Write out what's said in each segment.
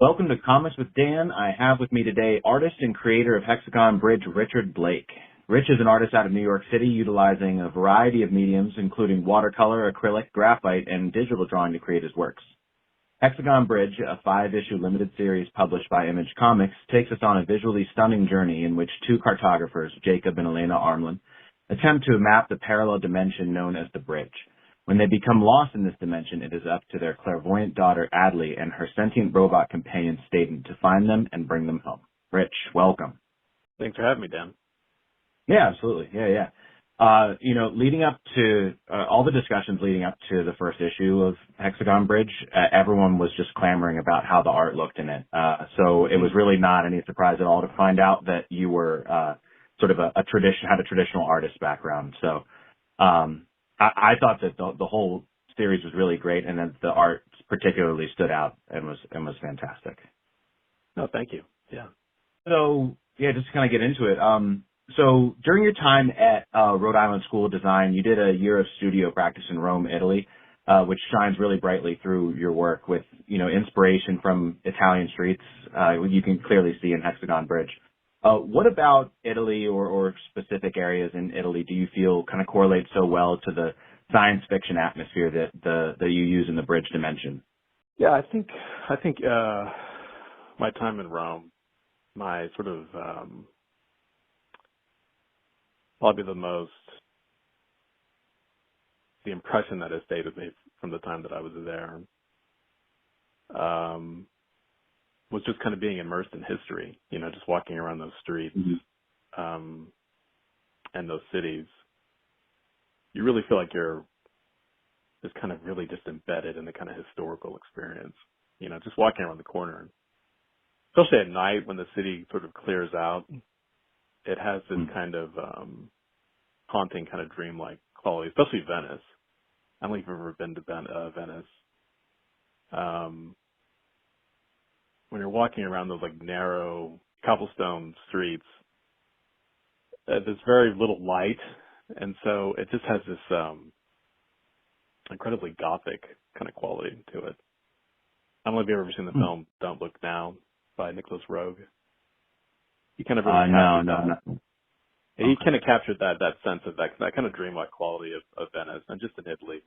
Welcome to Comics with Dan. I have with me today artist and creator of Hexagon Bridge, Richard Blake. Rich is an artist out of New York City utilizing a variety of mediums, including watercolor, acrylic, graphite, and digital drawing to create his works. Hexagon Bridge, a 5-issue limited series published by Image Comics, takes us on a visually stunning journey in which two cartographers, Jacob and Elena Armlin, attempt to map the parallel dimension known as the Bridge. When they become lost in this dimension, it is up to their clairvoyant daughter, Adley, and her sentient robot companion, Staten, to find them and bring them home. Rich, welcome. Thanks for having me, Dan. Yeah, absolutely. Yeah. Leading up to all the discussions leading up to the first issue of Hexagon Bridge, everyone was just clamoring about how the art looked in it. So it was really not any surprise at all to find out that you were sort of had a traditional artist background. So I thought that the whole series was really great, and that the art particularly stood out and was fantastic. Oh, thank you. Yeah. So just to kind of get into it. So during your time at Rhode Island School of Design, you did a year of studio practice in Rome, Italy, which shines really brightly through your work with, inspiration from Italian streets. You can clearly see in Hexagon Bridge. What about Italy or specific areas in Italy do you feel kind of correlate so well to the science fiction atmosphere that you use in the Bridge dimension? Yeah, I think my time in Rome, my sort of probably the impression that has stayed with me from the time that I was there was just kind of being immersed in history, just walking around those streets and those cities. You really feel like you're just kind of really just embedded in the kind of historical experience, just walking around the corner. Especially at night when the city sort of clears out, it has this kind of haunting, kind of dreamlike quality, especially Venice. I don't know if you've ever been to Venice. When you're walking around those like narrow cobblestone streets, there's very little light, and so it just has this incredibly gothic kind of quality to it. I don't know if you've ever seen the film Don't Look Now by Nicholas Roeg. He kind of really captured that. No. He kind of captured that sense of that kind of dreamlike quality of Venice, and just in Italy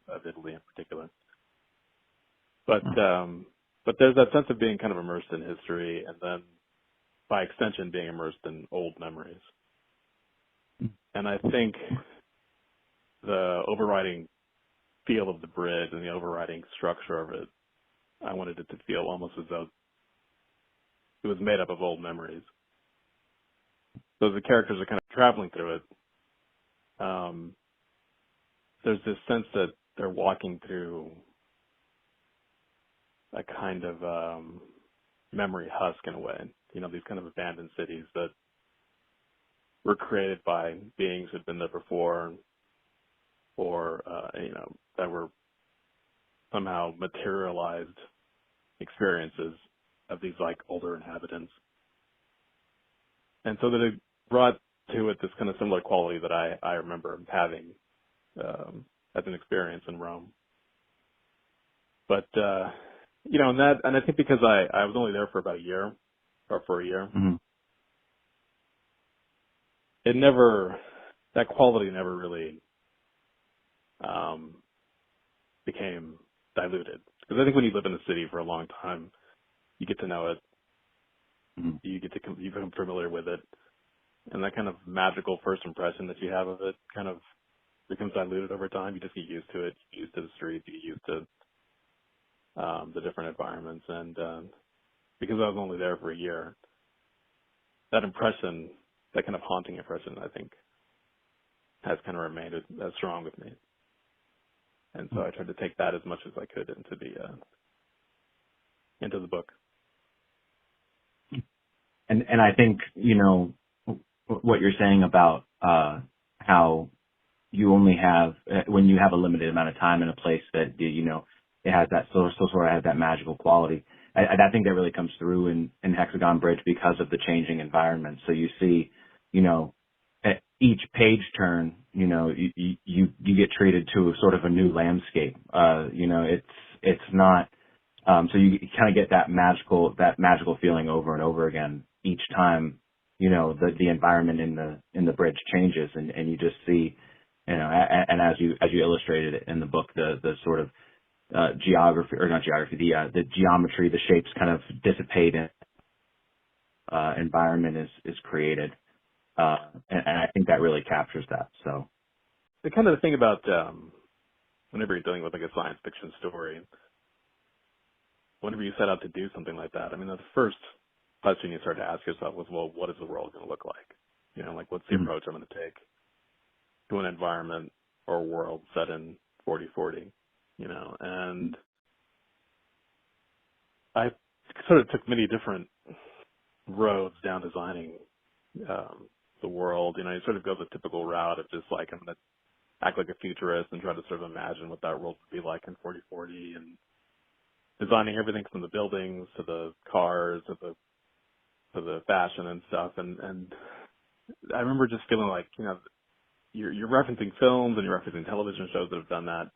in particular. But there's that sense of being kind of immersed in history, and then by extension being immersed in old memories. And I think the overriding feel of the bridge and the overriding structure of it, I wanted it to feel almost as though it was made up of old memories. So as the characters are kind of traveling through it, there's this sense that they're walking through a kind of memory husk in a way. These kind of abandoned cities that were created by beings who'd been there before, or that were somehow materialized experiences of these like older inhabitants. And so that it brought to it this kind of similar quality that I remember having as an experience in Rome. But and I think because I was only there for about a year, that quality never really became diluted. Because I think when you live in a city for a long time, you get to know it. You become familiar with it, and that kind of magical first impression that you have of it kind of becomes diluted over time. You just get used to it, you get used to the streets, you get used to the different environments, and because I was only there for a year, that impression, that kind of haunting impression, I think, has kind of remained as strong with me. And so I tried to take that as much as I could into the book. And I think, what you're saying about how you only have, when you have a limited amount of time in a place that, it has that sort of has that magical quality. I think that really comes through in Hexagon Bridge because of the changing environment. So you see, at each page turn, you get treated to sort of a new landscape. It's not So you kind of get that magical feeling over and over again each time, the environment in the bridge changes, and you just see, and as you illustrated it in the book, the sort of geography, or not geography, the geometry, the shapes kind of dissipate, and environment is created, and I think that really captures that. So the kind of thing about whenever you're dealing with like a science fiction story, whenever you set out to do something like that, I mean, the first question you start to ask yourself was, well, what is the world going to look like? Like what's the approach I'm going to take to an environment or a world set in 4040, and I sort of took many different roads down designing the world. You sort of go the typical route of just like, I'm going to act like a futurist and try to sort of imagine what that world would be like in 4040, and designing everything from the buildings to the cars to the fashion and stuff. And I remember just feeling like, you're referencing films and you're referencing television shows that have done that,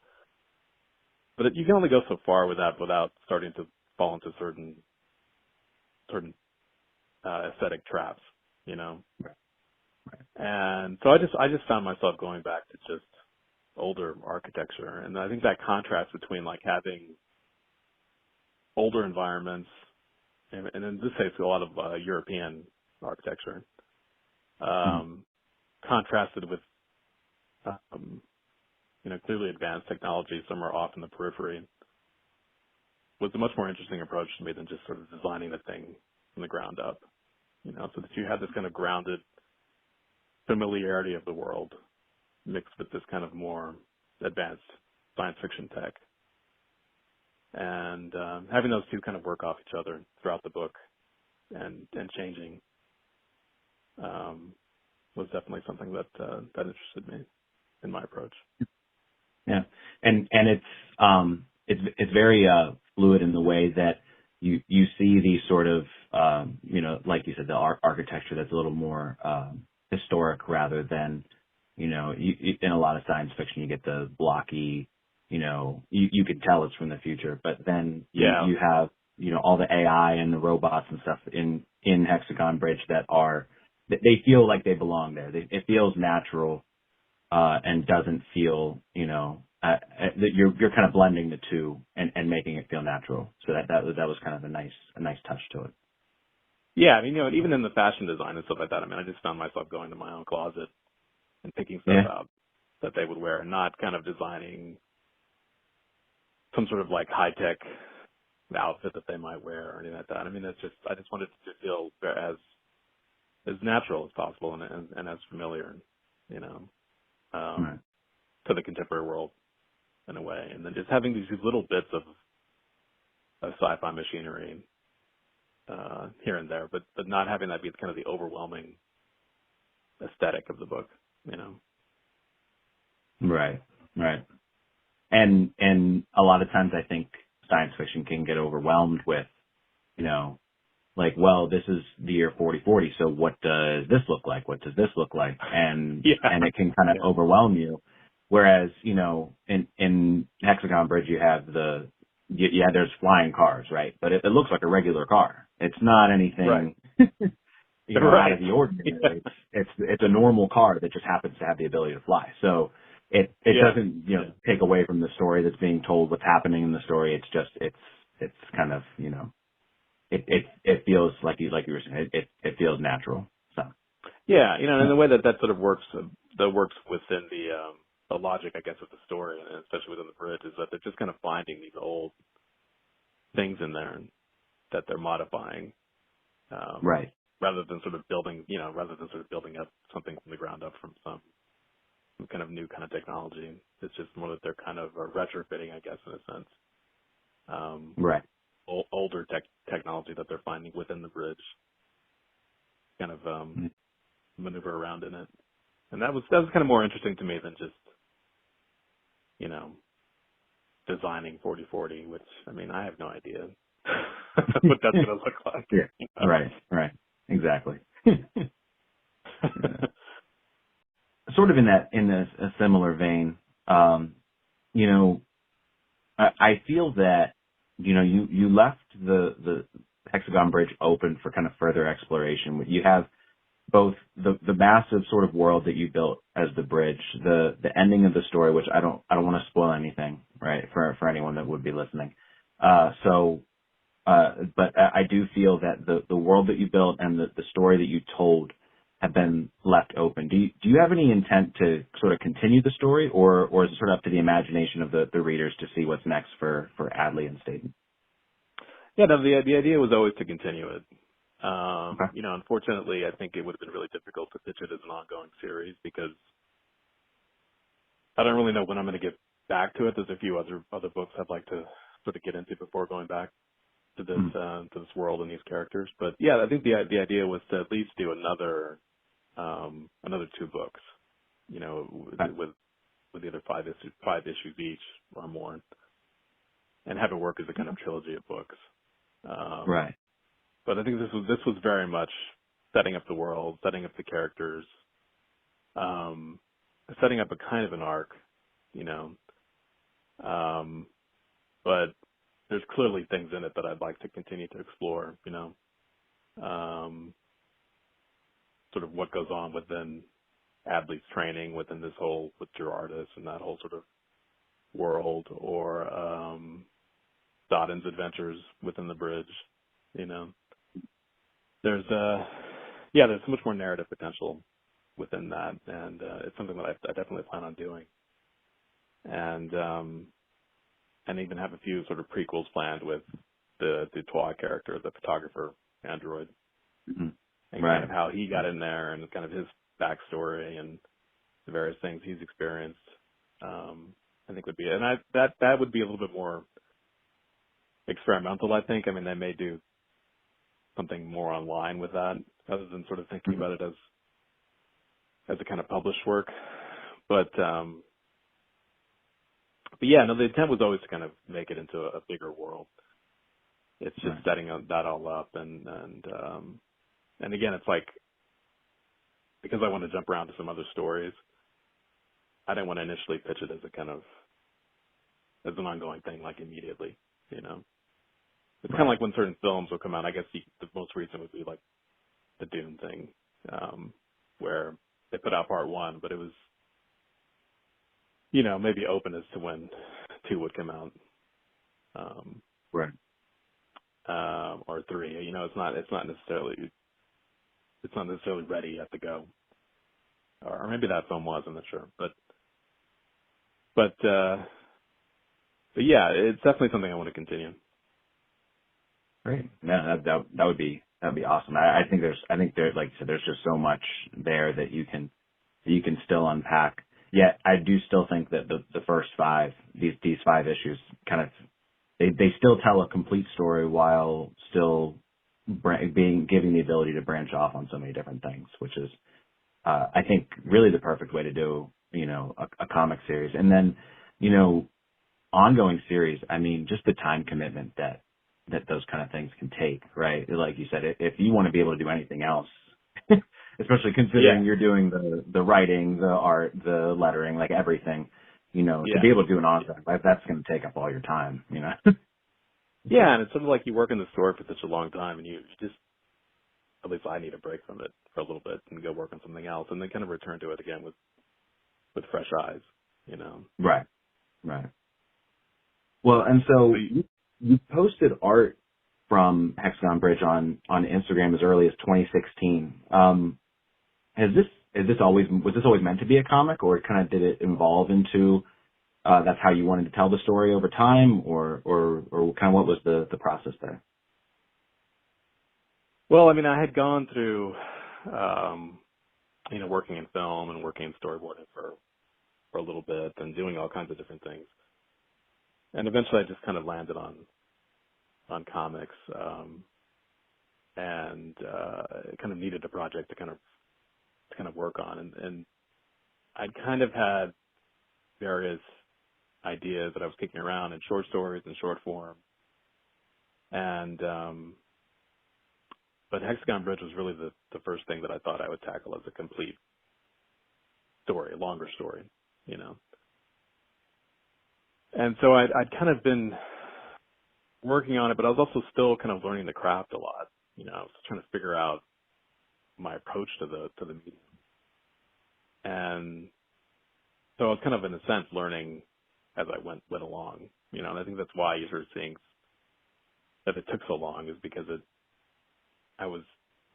but you can only go so far with that without starting to fall into certain aesthetic traps, Right. And so I just found myself going back to just older architecture, and I think that contrast between like having older environments, and in this case a lot of European architecture, contrasted with clearly advanced technology somewhere off in the periphery, was a much more interesting approach to me than just sort of designing the thing from the ground up, so that you have this kind of grounded familiarity of the world mixed with this kind of more advanced science fiction tech. And having those two kind of work off each other throughout the book and changing was definitely something that interested me in my approach. Yeah, and it's very fluid in the way that you see these sort of like you said, the architecture that's a little more historic rather than in a lot of science fiction you get the blocky, you could tell it's from the future, but then you have all the AI and the robots and stuff in Hexagon Bridge that they feel like they belong there. It feels natural, and doesn't feel that you're kind of blending the two and making it feel natural. So that was kind of a nice touch to it. Yeah, I mean, even in the fashion design and stuff like that, I mean, I just found myself going to my own closet and picking stuff out that they would wear, and not kind of designing some sort of like high tech outfit that they might wear or anything like that. I mean, I just wanted it to feel as natural as possible and as familiar, Right. to the contemporary world in a way. And then just having these little bits of sci-fi machinery here and there, but not having that be kind of the overwhelming aesthetic of the book, Right. And a lot of times I think science fiction can get overwhelmed with, like, well, this is the year 4040, so what does this look like? What does this look like? And and it can kind of overwhelm you. Whereas, in Hexagon Bridge you have there's flying cars, right? But it looks like a regular car. It's not anything out of the ordinary. It's a normal car that just happens to have the ability to fly. So it doesn't take away from the story that's being told, what's happening in the story. It's just it's kind of it feels like you were saying, it feels natural. So and the way that sort of works within the logic, I guess, of the story, and especially within the bridge, is that they're just kind of finding these old things in there that they're modifying, right, rather than sort of building up something from the ground up from some kind of new kind of technology. It's just more that they're kind of retrofitting, I guess, in a sense. Right. Older technology that they're finding within the bridge, kind of maneuver around in it, and that was kind of more interesting to me than just designing 4040, which, I mean, I have no idea what that's going to look like. Yeah. Right. Exactly. Sort of in a similar vein, I feel that you left the Hexagon Bridge open for kind of further exploration. You have both the massive sort of world that you built as the bridge, the ending of the story, which I don't want to spoil anything, right, for anyone that would be listening. But I do feel that the world that you built and the story that you told have been left open. Do you have any intent to sort of continue the story, or is it sort of up to the imagination of the readers to see what's next for Adley and Staten? Yeah, no, the idea was always to continue it. Okay. Unfortunately, I think it would have been really difficult to pitch it as an ongoing series because I don't really know when I'm going to get back to it. There's a few other books I'd like to sort of get into before going back to this world and these characters. But yeah, I think the idea was to at least do another 2 books, Okay. with the other 5 issues each or more, and have it work as a kind of trilogy of books. Right. But I think this was very much setting up the world, setting up the characters, setting up a kind of an arc, but there's clearly things in it that I'd like to continue to explore, sort of what goes on within Adley's training, within this whole, with Gerardus and that whole sort of world, or Dodden's adventures within the bridge, There's there's so much more narrative potential within that, and it's something that I definitely plan on doing. And even have a few sort of prequels planned with the Dutois character, the photographer android, Mm-hmm. and Right. kind of how he got in there and kind of his backstory and the various things he's experienced. I think would be, and that would be a little bit more experimental, I think. I mean, they may do something more online with that, other than sort of thinking about it as a kind of published work. But yeah, no, the intent was always to kind of make it into a bigger world. It's just Right. setting that all up, and again, it's like, because I want to jump around to some other stories, I didn't want to initially pitch it as a kind of as an ongoing thing, like immediately. It's kind of like when certain films will come out. I guess the most recent would be like the Dune thing, where they put out part 1, but it was, maybe open as to when 2 would come out, Right. or 3. It's not necessarily ready yet to go, or maybe that film was. I'm not sure, but yeah, it's definitely something I want to continue. Great. Yeah, that'd be awesome. I think there's like you said, there's just so much there that you can still unpack. Yet I do still think that the first 5, these 5 issues kind of they still tell a complete story while still giving the ability to branch off on so many different things, which is I think really the perfect way to do a comic series. And then ongoing series, I mean, just the time commitment that those kind of things can take, right? Like you said, if you want to be able to do anything else, especially considering you're doing the writing, the art, the lettering, like everything, to be able to do an ongoing, that's going to take up all your time, Yeah, and it's sort of like you work in the store for such a long time, and you just, at least I need a break from it for a little bit and go work on something else, and then kind of return to it again with fresh eyes, Right. Well, and so you posted art from Hexagon Bridge on Instagram as early as 2016. Was this always meant to be a comic, or kind of did it evolve into that's how you wanted to tell the story over time, or kind of what was the process there? Well, I mean, I had gone through, working in film and working in storyboarding for a little bit and doing all kinds of different things. And eventually I just kind of landed on comics, and kind of needed a project to kind of work on. And I'd kind of had various ideas that I was kicking around in short stories and short form. And, but Hexagon Bridge was really the first thing that I thought I would tackle as a complete story, a longer story, And so I'd kind of been working on it, but I was also still kind of learning the craft a lot. I was trying to figure out my approach to the medium. And so I was kind of, in a sense, learning as I went along, and I think that's why you sort of seeing that it took so long, is because there was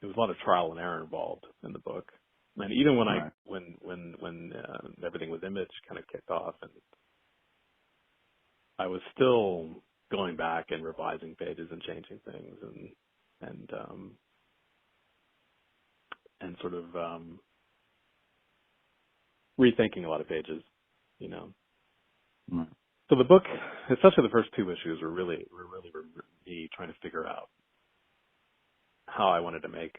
a lot of trial and error involved in the book. And even when Right. when everything with Image kind of kicked off, and I was still going back and revising pages and changing things and sort of rethinking a lot of pages, Right. So the book, especially the first two issues, were really me trying to figure out how I wanted to make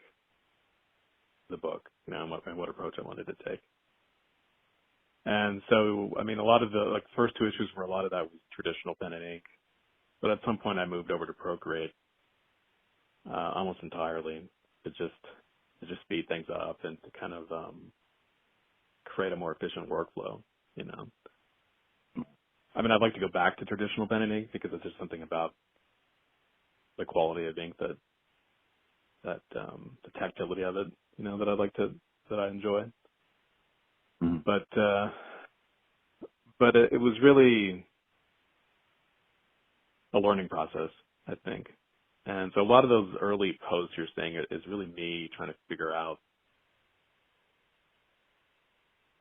the book, and what approach I wanted to take. And so, I mean, a lot of the first two issues were, a lot of that was traditional pen and ink, but at some point I moved over to Procreate almost entirely to just speed things up and to kind of create a more efficient workflow. I mean, I'd like to go back to traditional pen and ink because it's just something about the quality of ink that the tactility of it, that I enjoy. Mm-hmm. But it was really a learning process, I think. And so a lot of those early posts you're saying is really me trying to figure out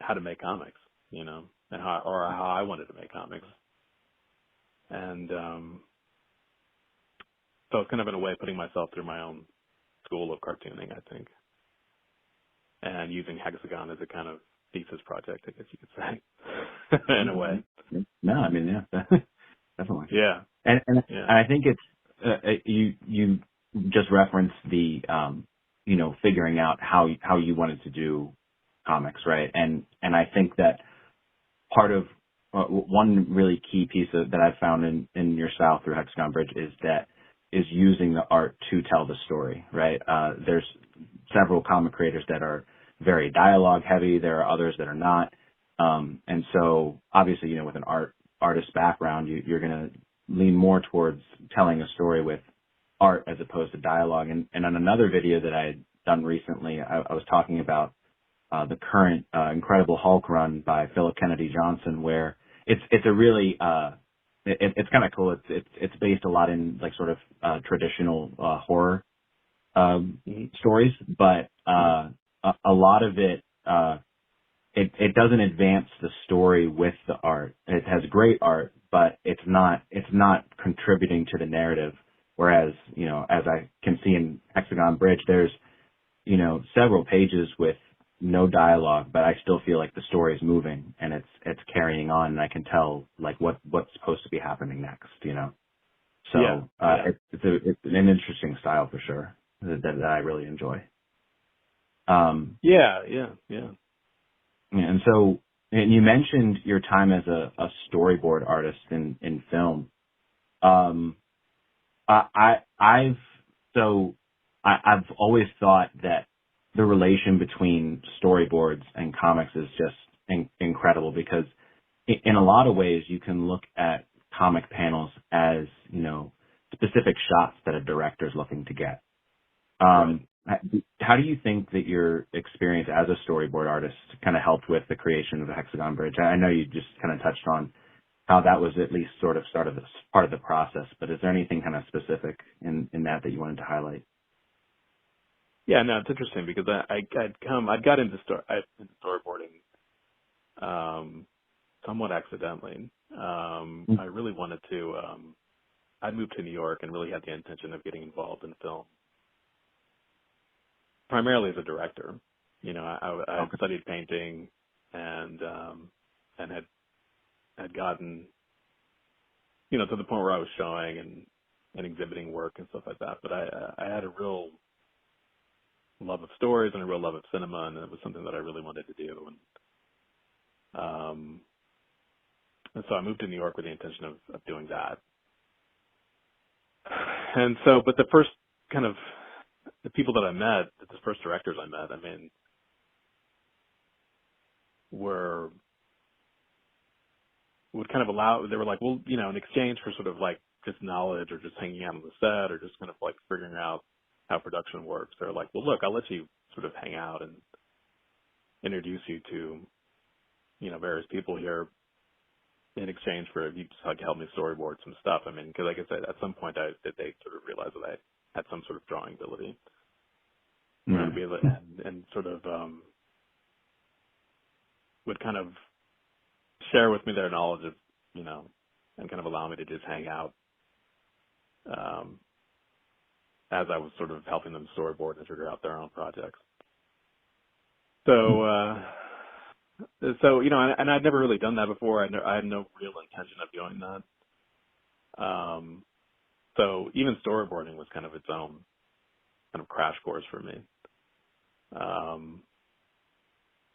how to make comics, and how I wanted to make comics. And so it's kind of, in a way, putting myself through my own school of cartooning, I think, and using Hexagon as a kind of thesis project, I guess you could say, in a way. No, I mean, yeah, definitely. Yeah. And Yeah. I think it's you just referenced the figuring out how you wanted to do comics, right? And I think that part of one really key piece that I've found in your style through Hexagon Bridge is using the art to tell the story, right? There's several comic creators that are very dialogue heavy. There are others that are not. And so obviously, with an artist background, you're going to lean more towards telling a story with art as opposed to dialogue. And on another video that I had done recently, I was talking about the current Incredible Hulk run by Philip Kennedy Johnson, where it's a really it's kind of cool. It's based a lot in sort of traditional horror stories, but a lot of it it doesn't advance the story with the art. It has great art, but it's not contributing to the narrative. Whereas, as I can see in Hexagon Bridge, there's, several pages with no dialogue, but I still feel like the story is moving and it's carrying on, and I can tell what's supposed to be happening next, So It's an interesting style for sure that I really enjoy. And so, and you mentioned your time as a storyboard artist in film. I've always thought that the relation between storyboards and comics is just incredible, because in a lot of ways you can look at comic panels as, specific shots that a director is looking to get. Right. How do you think that your experience as a storyboard artist kind of helped with the creation of the Hexagon Bridge? I know you just kind of touched on how that was at least sort of started as part of the process, but is there anything kind of specific in that you wanted to highlight? Yeah, no, it's interesting because I got into storyboarding somewhat accidentally. I really wanted to. I moved to New York and really had the intention of getting involved in film, primarily as a director. I studied painting and had gotten to the point where I was showing and exhibiting work and stuff like that. But I had a real love of stories and a real love of cinema, and it was something that I really wanted to do. And so I moved to New York with the intention of doing that. And so, but the first kind of the people that I met, the first directors I met, would kind of allow, they were like, well, in exchange for sort of just knowledge or just hanging out on the set or just kind of like figuring out how production works. They're like, well, look, I'll let you sort of hang out and introduce you to, various people here in exchange for you just like help me storyboard some stuff. I mean, because like I said, at some point they sort of realized that I had some sort of drawing ability. And be able and sort of would kind of share with me their knowledge of, and kind of allow me to just hang out as I was sort of helping them storyboard and figure out their own projects. So, and I'd never really done that before. I had no real intention of doing that. So even storyboarding was kind of its own kind of crash course for me.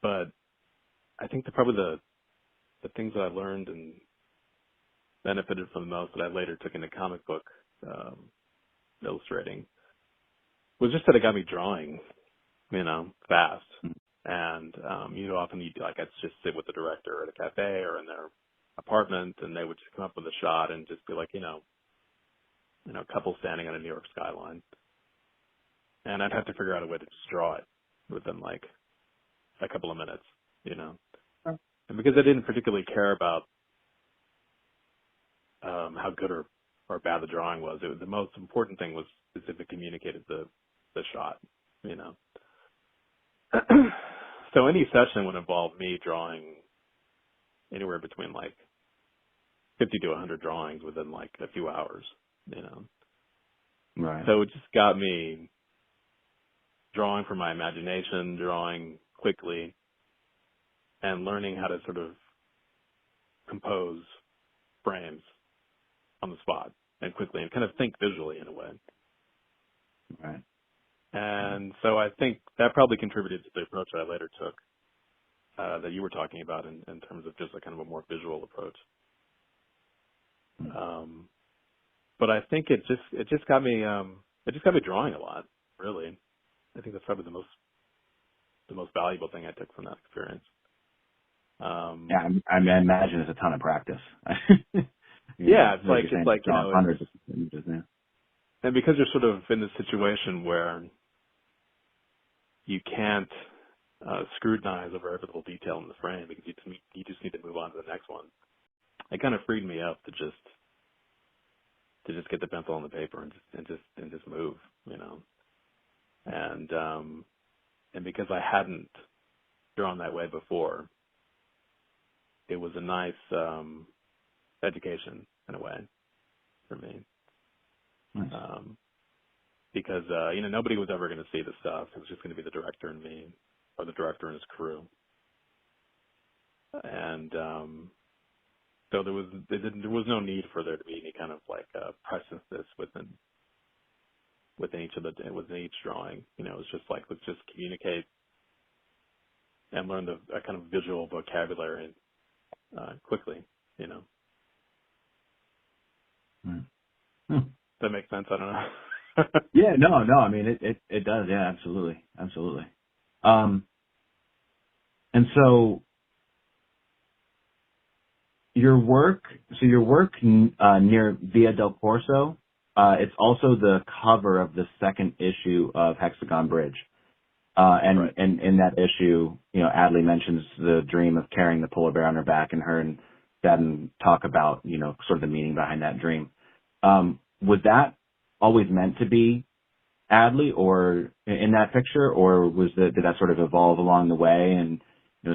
But I think probably the things that I learned and benefited from the most that I later took into comic book illustrating was just that it got me drawing, fast. And often I'd just sit with the director at a cafe or in their apartment, and they would just come up with a shot and just be like, a couple standing on a New York skyline, and I'd have to figure out a way to just draw it within like a couple of minutes, And because I didn't particularly care about how good or bad the drawing was, the most important thing was if it communicated the shot, So any session would involve me drawing anywhere between like 50 to 100 drawings within like a few hours, Right. So it just got me drawing from my imagination, drawing quickly, and learning how to sort of compose frames on the spot and quickly and kind of think visually in a way. Right. And so I think that probably contributed to the approach that I later took, that you were talking about in terms of just a kind of a more visual approach. But I think it just got me drawing a lot, really. I think that's probably the most valuable thing I took from that experience. Yeah, I imagine it's a ton of practice. Yeah, it's like hundreds of images now. And because you're sort of in this situation where you can't scrutinize over every little detail in the frame because you just need to move on to the next one, it kind of freed me up to just get the pencil on the paper and just move, and because I hadn't drawn that way before, it was a nice education in a way for me. Nice. Because nobody was ever going to see the stuff. It was just going to be the director and me, or the director and his crew. And so there was no need for there to be any kind of like preciousness within each drawing. It was just like, let's just communicate and learn a kind of visual vocabulary quickly. Right. Does that make sense? I don't know. Yeah, no. I mean, it does. Yeah, absolutely. And so your work near Via del Corso, it's also the cover of the second issue of Hexagon Bridge. Right. And in that issue, Adley mentions the dream of carrying the polar bear on her back, and her and Dad talk about, sort of the meaning behind that dream. Was that always meant to be Adley or in that picture, or did that sort of evolve along the way and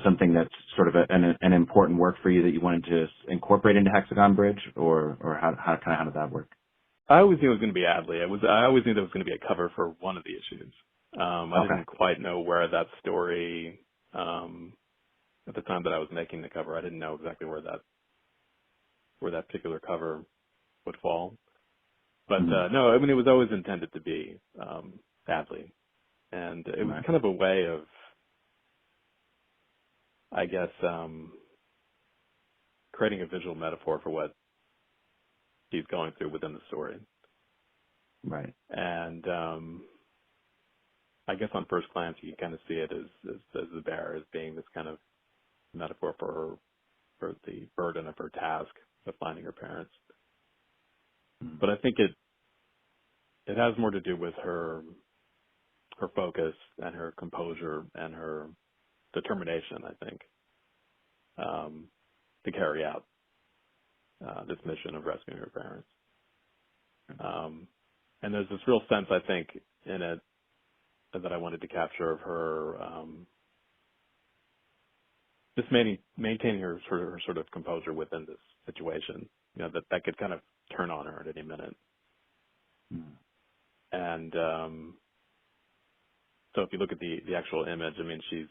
something that's sort of an important work for you that you wanted to incorporate into Hexagon Bridge, or how did that work? I always knew it was going to be Adley. I always knew there was going to be a cover for one of the issues. I didn't quite know where that story, at the time that I was making the cover, I didn't know exactly where that particular cover would fall. But no, I mean, it was always intended to be Adley, and it was kind of a way of, I guess, creating a visual metaphor for what he's going through within the story. Right. And I guess on first glance, you can kind of see it as the bear as being this kind of metaphor for the burden of her task of finding her parents. but I think it has more to do with her focus and her composure and her determination, I think, to carry out this mission of rescuing her parents. And there's this real sense, I think, in it that I wanted to capture of her just maintaining her sort of composure within this situation. That could kind of turn on her at any minute. And so if you look at the actual image, I mean, she's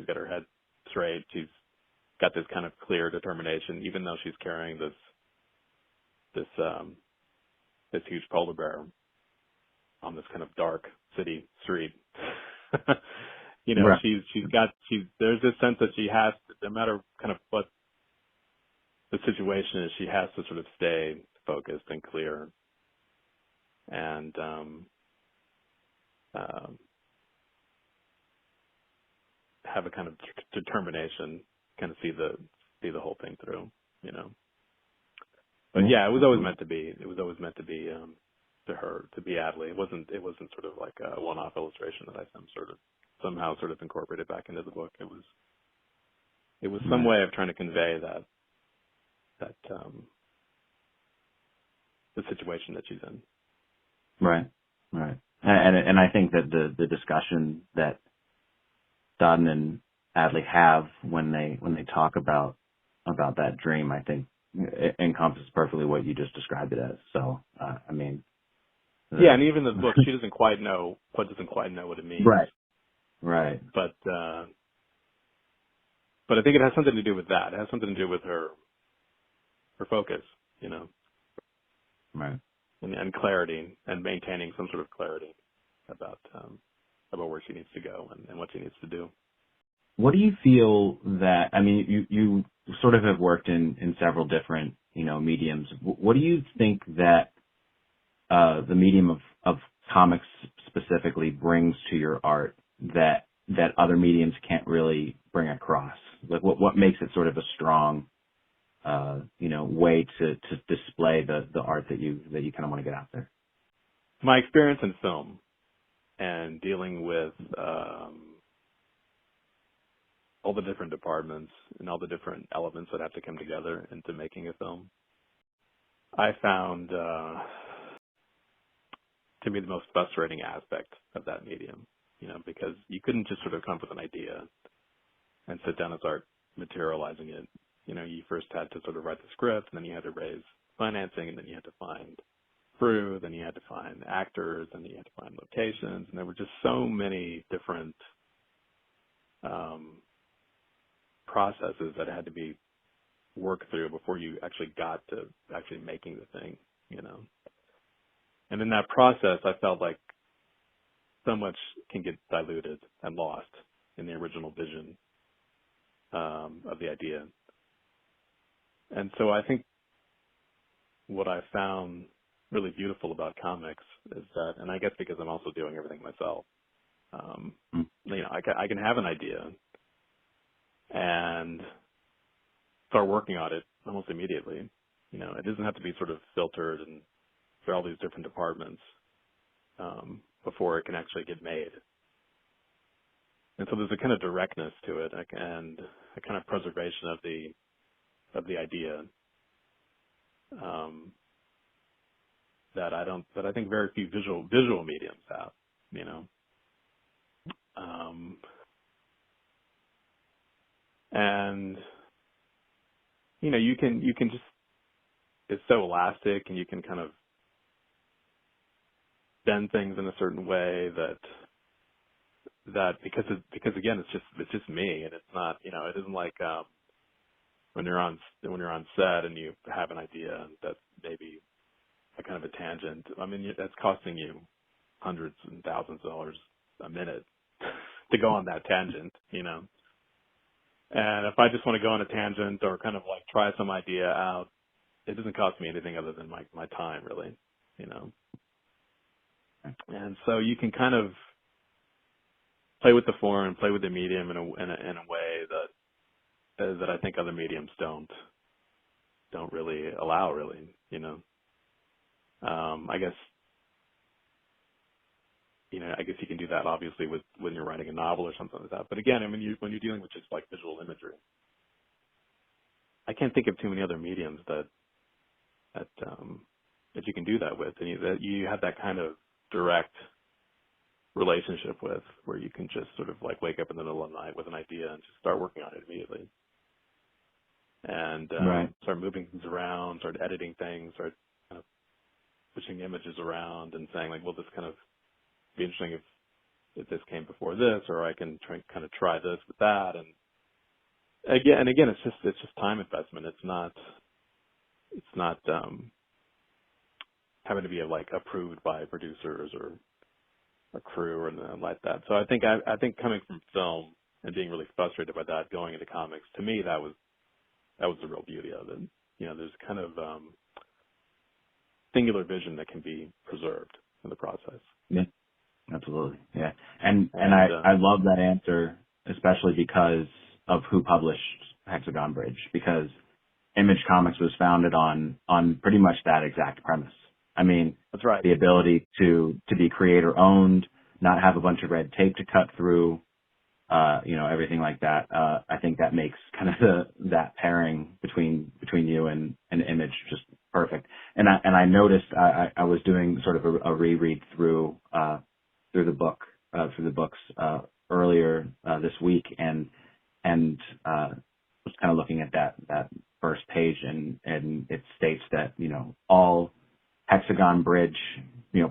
got her head straight. She's got this kind of clear determination, even though she's carrying this huge polar bear on this kind of dark city street. Right. There's this sense that she has, no matter kind of what the situation is, she has to sort of stay focused and clear and have a kind of determination, kind of see the whole thing through, But yeah, it was always meant to be. It was always meant to be to her, to be Adley. It wasn't sort of like a one-off illustration that I somehow incorporated back into the book. It was some way of trying to convey that the situation that she's in. Right. And I think that the discussion that Dodden and Adley have when they talk about that dream, I think it encompasses perfectly what you just described it as. So, I mean. Yeah, and even the book, she doesn't quite know what it means. Right. But I think it has something to do with that. It has something to do with her focus, Right. And clarity, and maintaining some sort of clarity about where she needs to go and what she needs to do. What do you feel that, I mean, you sort of have worked in several different, mediums. What do you think that the medium of comics specifically brings to your art that other mediums can't really bring across? Like what makes it sort of a strong, way to display the art that you kind of want to get out there? My experience in film and dealing with all the different departments and all the different elements that have to come together into making a film, I found to be the most frustrating aspect of that medium, because you couldn't just sort of come up with an idea and sit down and start materializing it. You first had to sort of write the script, and then you had to raise financing, and then you had to find crew, then you had to find actors, and you had to find locations, and there were just so many different processes that had to be worked through before you actually got to actually making the thing, And in that process, I felt like so much can get diluted and lost in the original vision of the idea. And so I think what I found really beautiful about comics is that, and I guess because I'm also doing everything myself, I can have an idea and start working on it almost immediately. It doesn't have to be sort of filtered and through all these different departments before it can actually get made. And so there's a kind of directness to it and a kind of preservation of the idea that I think very few visual mediums have, and you can just, it's so elastic, and you can kind of bend things in a certain way that because again it's just me, and it's not, it isn't like when you're on set and you have an idea that's maybe a kind of a tangent. I mean, that's costing you hundreds and thousands of dollars a minute to go on that tangent, And if I just want to go on a tangent or kind of like try some idea out, it doesn't cost me anything other than my time, really, And so you can kind of play with the form and play with the medium in a way that I think other mediums don't really allow, really, I guess, I guess you can do that obviously when you're writing a novel or something like that. But again, I mean, when you're dealing with just like visual imagery, I can't think of too many other mediums that you can do that with, and that you have that kind of direct relationship with, where you can just sort of like wake up in the middle of the night with an idea and just start working on it immediately, and Right. start moving things around, start editing things, start kind of pushing images around and saying like, well, this kind of be interesting if this came before this, or I can try this with that, and again, it's just time investment. It's not having to be like approved by producers or a crew or anything like that. So I think coming from film and being really frustrated by that, going into comics, to me that was the real beauty of it. There's kind of singular vision that can be preserved in the process. Yeah. Absolutely. Yeah. And I love that answer, especially because of who published Hexagon Bridge, because Image Comics was founded on pretty much that exact premise. I mean, that's right. The ability to be creator owned, not have a bunch of red tape to cut through, everything like that. I think that makes kind of that pairing between you and Image just perfect. And I noticed I was doing sort of a reread through the books earlier this week, and was kind of looking at that first page, and it states that all Hexagon Bridge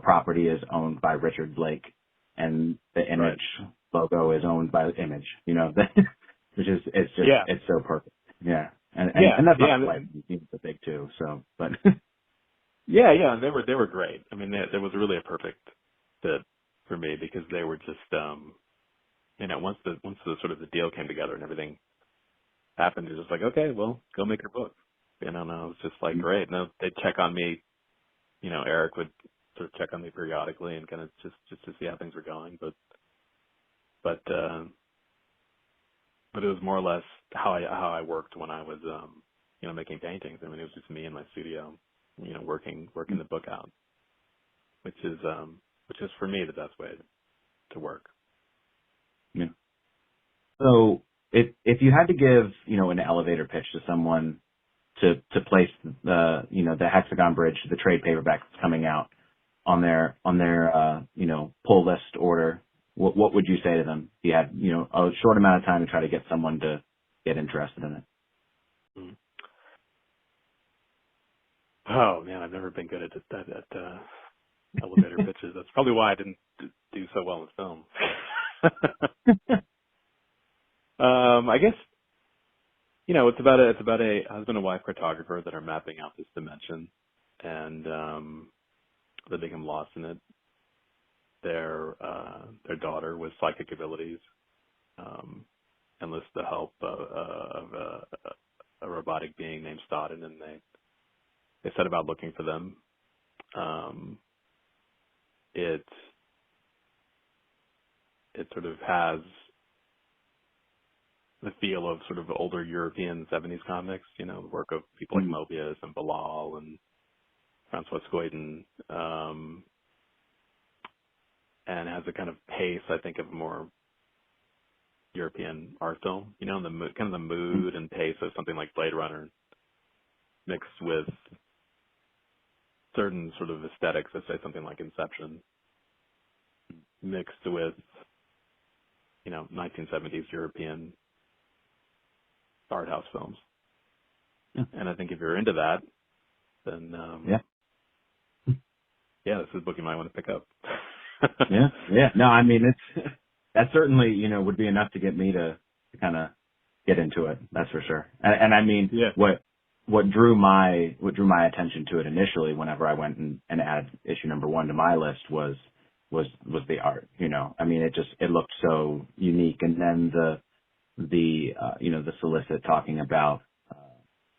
property is owned by Richard Blake, and the Image logo is owned by Image. Which is it's so perfect. Yeah, and that's not like the big two. So, but yeah, they were great. I mean, there was really a perfect fit for me, because they were just once the sort of the deal came together and everything happened, it was just like, okay, well, go make your book. No, it was just like great. No, they'd check on me. Eric would sort of check on me periodically and kind of just to see how things were going. But it was more or less how I worked when I was making paintings. I mean, it was just me in my studio, working the book out, which is for me the best way to work. Yeah. So if you had to give an elevator pitch to someone to place the Hexagon Bridge, the trade paperback that's coming out on their pull list order, what would you say to them? If you had a short amount of time to try to get someone to get interested in it. Mm. Oh man, I've never been good at elevator pitches. That's probably why I didn't do so well in film. I guess it's about a husband and wife cartographer that are mapping out this dimension, and they become lost in it. Their daughter with psychic abilities enlists the help of a robotic being named Stodden, and they set about looking for them. It sort of has the feel of sort of older European 70s comics, the work of people like Mobius and Bilal and Francois Scoydon, and has a kind of pace, I think, of a more European art film, the mood and pace of something like Blade Runner, mixed with certain sort of aesthetics, let's say something like Inception, mixed with 1970s European art house films. Yeah. And I think if you're into that, then this is a book you might want to pick up. Yeah. No, I mean that certainly would be enough to get me to kind of get into it. That's for sure. And I mean what drew my attention to it initially, whenever I went and added issue number 1 to my list, was the art. I mean, it looked so unique, and then the solicit talking about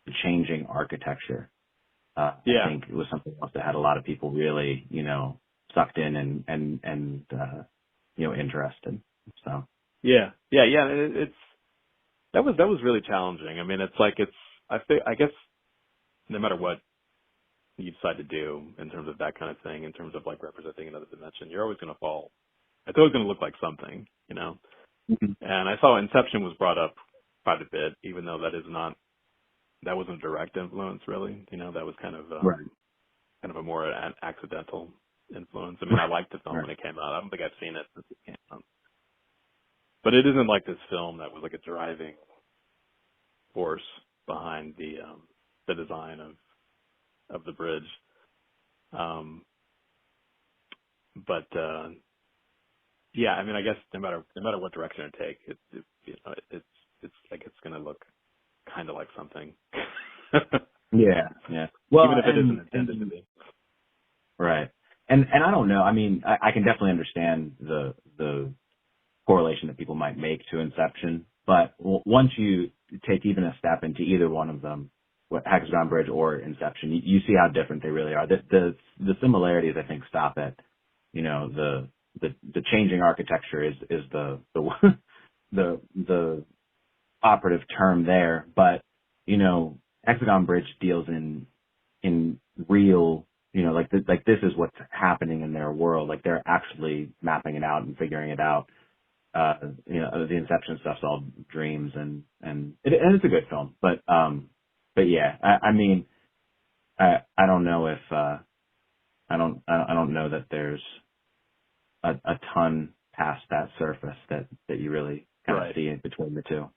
the changing architecture. I think it was something else that had a lot of people really sucked in and interested. So it's that was really challenging. I mean, I guess no matter what you decide to do in terms of that kind of thing, in terms of like representing another dimension, you're always going to fall. It's always going to look like something, you know. Mm-hmm. And I saw Inception was brought up quite a bit, even though that wasn't a direct influence, really. You know, that was kind of Right. a more accidental influence. I mean, I liked the film Right. when it came out. I don't think I've seen it since it came out. But it isn't like this film that was like a driving force behind the design of the bridge. But yeah, I mean, I guess no matter what direction it takes, it's like it's going to look kind of like something. Yeah. Yeah. Well, Even if it isn't and intended to be. right. And I don't know. I mean, I can definitely understand the correlation that people might make to Inception, but once you take even a step into either one of them, what Hexagon Bridge or Inception, you see how different they really are. The similarities, I think, stop at, you know, the changing architecture is the the operative term there, but you know, Hexagon Bridge deals in real, you know, like this is what's happening in their world. Like they're actually mapping it out and figuring it out. You know, the Inception stuff's all dreams and it's a good film, but yeah, I mean, I don't know if, I don't know that there's a ton past that surface that you really kind of Right. see in between the two.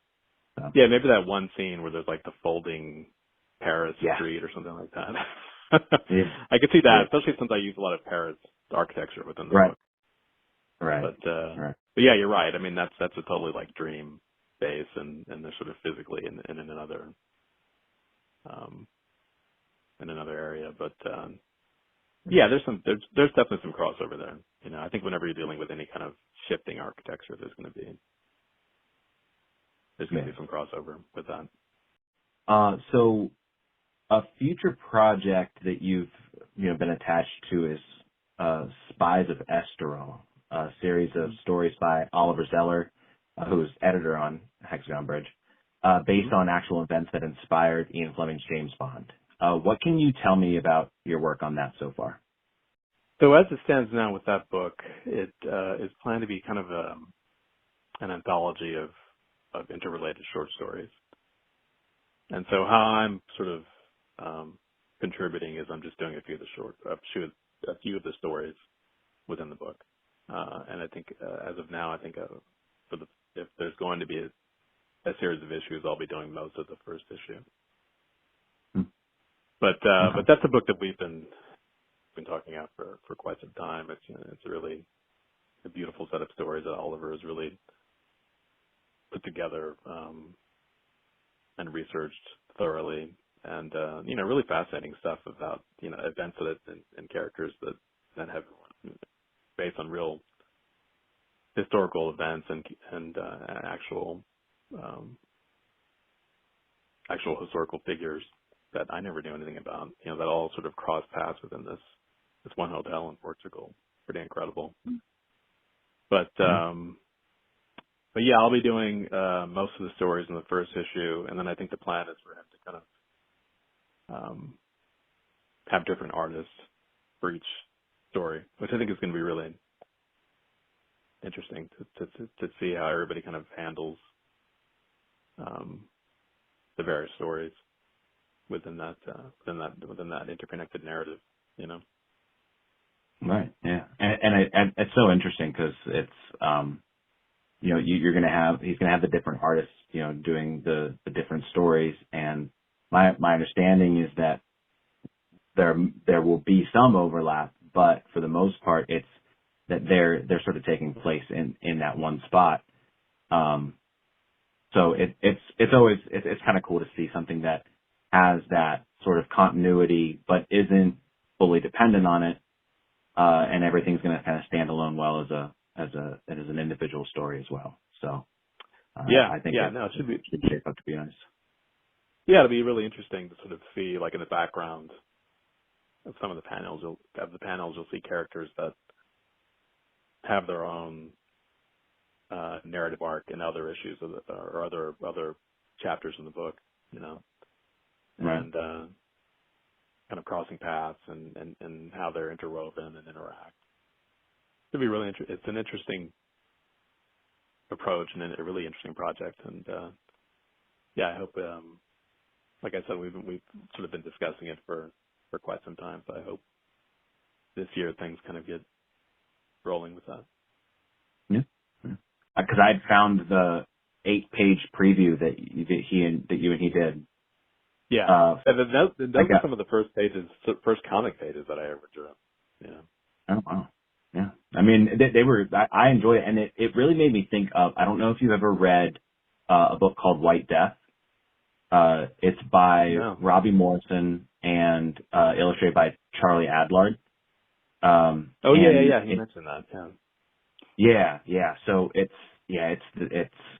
So. Yeah, maybe that one scene where there's like the folding Paris Yeah. street or something like that. Yeah. I could see that, Yeah. especially since I use a lot of Paris architecture within the Right. book. Right. But yeah, you're right. I mean, that's a totally like dream base, and they're sort of physically in another area. But yeah, there's definitely some crossover there. You know, I think whenever you're dealing with any kind of shifting architecture, there's going to be some crossover with that. So a future project that you've, you know, been attached to is Spies of Estoril, a series of stories by Oliver Zeller, who's editor on Hexagon Bridge, based on actual events that inspired Ian Fleming's James Bond. What can you tell me about your work on that so far? So as it stands now with that book, it is planned to be kind of an anthology of interrelated short stories. And so how I'm sort of contributing is I'm just doing a few of the stories within the book. And I think as of now, I think if there's going to be a series of issues, I'll be doing most of the first issue. But that's a book that we've been talking about for quite some time. It's really a beautiful set of stories that Oliver has really put together and researched thoroughly, and you know, really fascinating stuff about, you know, events and characters that have based on real historical events and actual historical figures that I never knew anything about. You know, that all sort of cross paths within this one hotel in Portugal. Pretty incredible. But yeah, I'll be doing most of the stories in the first issue, and then I think the plan is for him to kind of have different artists for each story, which I think is going to be really interesting to see how everybody kind of handles the various stories within that interconnected narrative, you know. Right. Yeah. And it's so interesting because it's, you know, he's going to have the different artists, you know, doing the different stories. And my understanding is that there will be some overlap, but for the most part, it's that they're sort of taking place in that one spot. So it's always kind of cool to see something that has that sort of continuity, but isn't fully dependent on it. And everything's going to kind of stand alone well as an individual story as well. So I think it should shape up to be nice. Yeah, it'll be really interesting to sort of see, like in the background of some of the panels. You'll see characters that have their own narrative arc in other issues or other chapters in the book, you know. Right. And kind of crossing paths and how they're interwoven and interact. It'd be really it's an interesting approach and a really interesting project. And yeah, I hope, like I said, we've sort of been discussing it for quite some time. So I hope this year things kind of get rolling with that. Yeah. Because I'd found the 8-page preview that you and he did. Yeah. Those are some of the first comic pages that I ever drew. Yeah. Oh, wow. Yeah. I mean, they were, I enjoy it. And it really made me think of, I don't know if you've ever read a book called White Death. It's by Robbie Morrison and illustrated by Charlie Adlard. Yeah. He mentioned that. Yeah. Yeah. So it's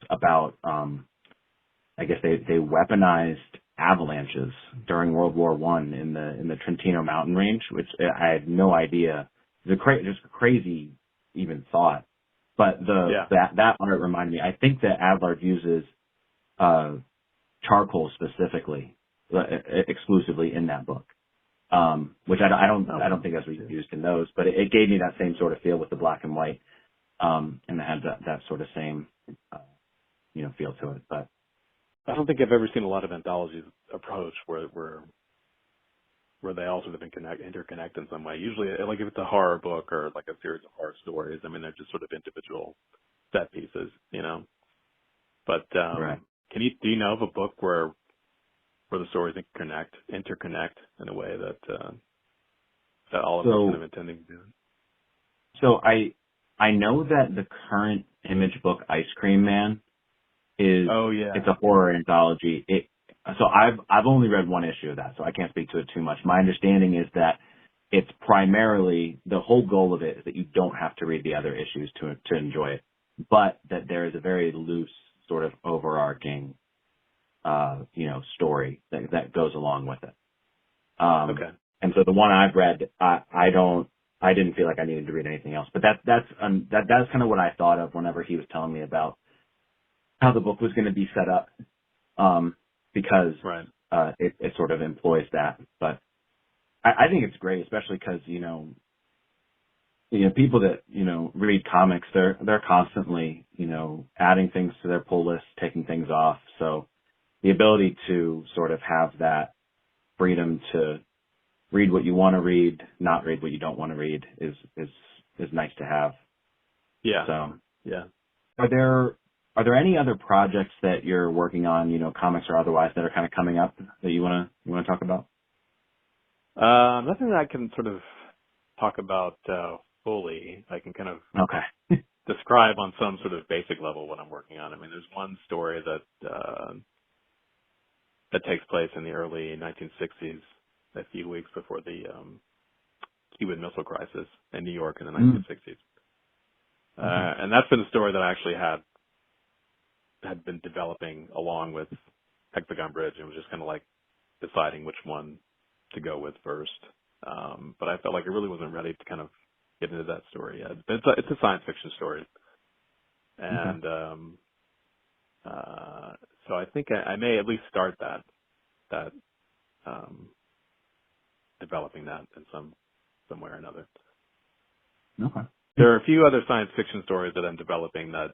about, I guess they weaponized avalanches during World War I in the Trentino mountain range, which I had no idea. It's just a crazy even thought. But that art reminded me. I think that Adlard uses charcoal specifically, exclusively in that book, which I don't think that's used in those. But it gave me that same sort of feel with the black and white, and it had that sort of same feel to it. But I don't think I've ever seen a lot of anthologies approach where they all sort of interconnect in some way. Usually, like if it's a horror book or like a series of horror stories, I mean, they're just sort of individual set pieces, But right. do you know of a book where the stories interconnect in a way that all of us kind of intending to do? So I know that the current Image book, Ice Cream Man, is it's a horror anthology. So I've only read one issue of that, so I can't speak to it too much. My understanding is that it's primarily, the whole goal of it is that you don't have to read the other issues to enjoy it, but that there is a very loose sort of overarching story that goes along with it. Okay. And so the one I've read, I didn't feel like I needed to read anything else, but that's kind of what I thought of whenever he was telling me about how the book was going to be set up, because it sort of employs that. But I think it's great, especially because people that read comics, they're constantly adding things to their pull list, taking things off. So the ability to sort of have that freedom to read what you want to read, not read what you don't want to read is nice to have. Yeah. So yeah. Are there any other projects that you're working on, comics or otherwise, that are kind of coming up that you want to talk about? Nothing that I can sort of talk about fully. I can kind of describe on some sort of basic level what I'm working on. I mean, there's one story that takes place in the early 1960s, a few weeks before the Cuban Missile Crisis in New York in the 1960s. And that's been a story that I actually had been developing along with Hexagon Bridge, and was just kind of like deciding which one to go with first. But I felt like I really wasn't ready to kind of get into that story yet. But it's a science fiction story. And so I think I may at least start that developing that in some way or another. Okay. There are a few other science fiction stories that I'm developing that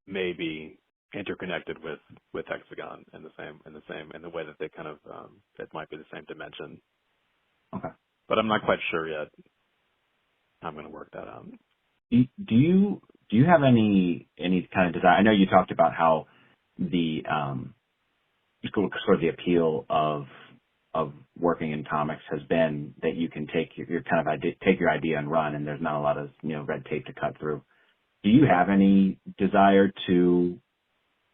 may be interconnected with Hexagon in the way that they kind of it might be the same dimension. Okay. But I'm not quite sure yet. I'm going to work that out. Do you have any kind of desire? I know you talked about how the sort of the appeal of working in comics has been that you can take your kind of idea, take your idea and run, and there's not a lot of red tape to cut through. Do you have any desire to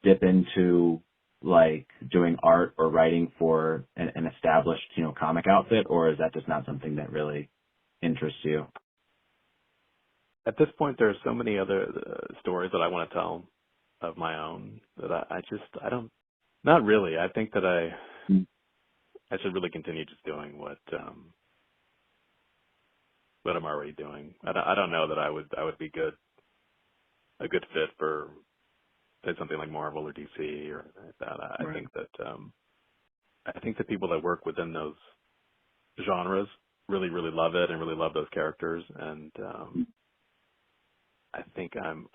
dip into like doing art or writing for an established comic outfit, or is that just not something that really interests you? At this point, there are so many other stories that I want to tell of my own that I don't, not really. I think that I should really continue just doing what I'm already doing. I don't know that I would be a good fit for, say, something like Marvel or DC or anything like that. I think that people that work within those genres really, really love it and really love those characters. And I think I'm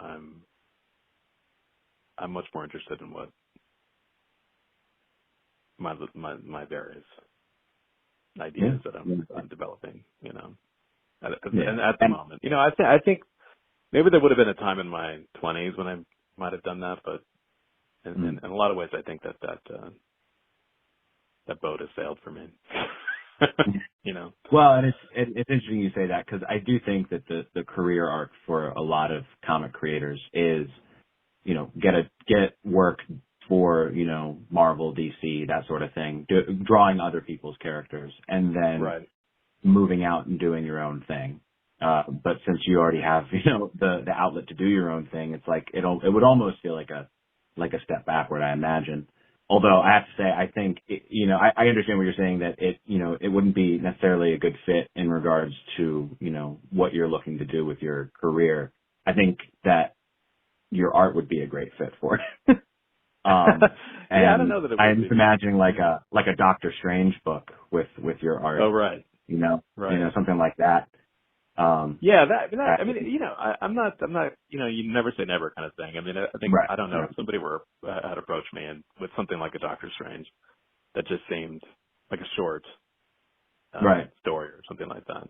much more interested in what my various ideas that I'm developing, you know, and at the moment, you know, I think maybe there would have been a time in my 20s when I might have done that, but in a lot of ways, I think that boat has sailed for me. You know. Well, and it's interesting you say that, because I do think that the career arc for a lot of comic creators is, you know, get work for, you know, Marvel, DC, that sort of thing, drawing other people's characters, and then moving out and doing your own thing. But since you already have, you know, the outlet to do your own thing, it's like it would almost feel like a step backward, I imagine. Although I have to say, I think, you know, I understand what you're saying, that it wouldn't be necessarily a good fit in regards to, you know, what you're looking to do with your career. I think that your art would be a great fit for it. And I don't know that it would I'm be. imagining like a Doctor Strange book with your art. Oh, right. You know, right. You know, something like that. That I mean, you know, I'm not, you know, you never say never kind of thing. I mean, I think, I don't know, if somebody had approached me and with something like a Doctor Strange that just seemed like a short story or something like that.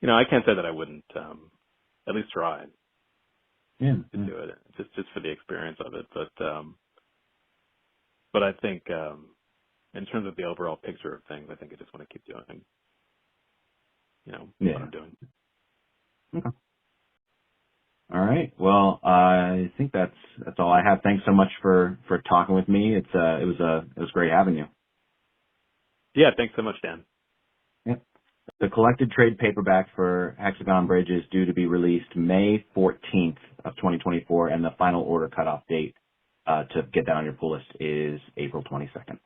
You know, I can't say that I wouldn't at least try to do it, just for the experience of it. But I think in terms of the overall picture of things, I think I just want to keep doing, you know, what I'm doing. Okay. All right. Well, I think that's all I have. Thanks so much for talking with me. It was great having you. Yeah. Thanks so much, Dan. Yeah. The collected trade paperback for Hexagon Bridge is due to be released May 14th of 2024, and the final order cutoff date to get that on your pull list is April 22nd.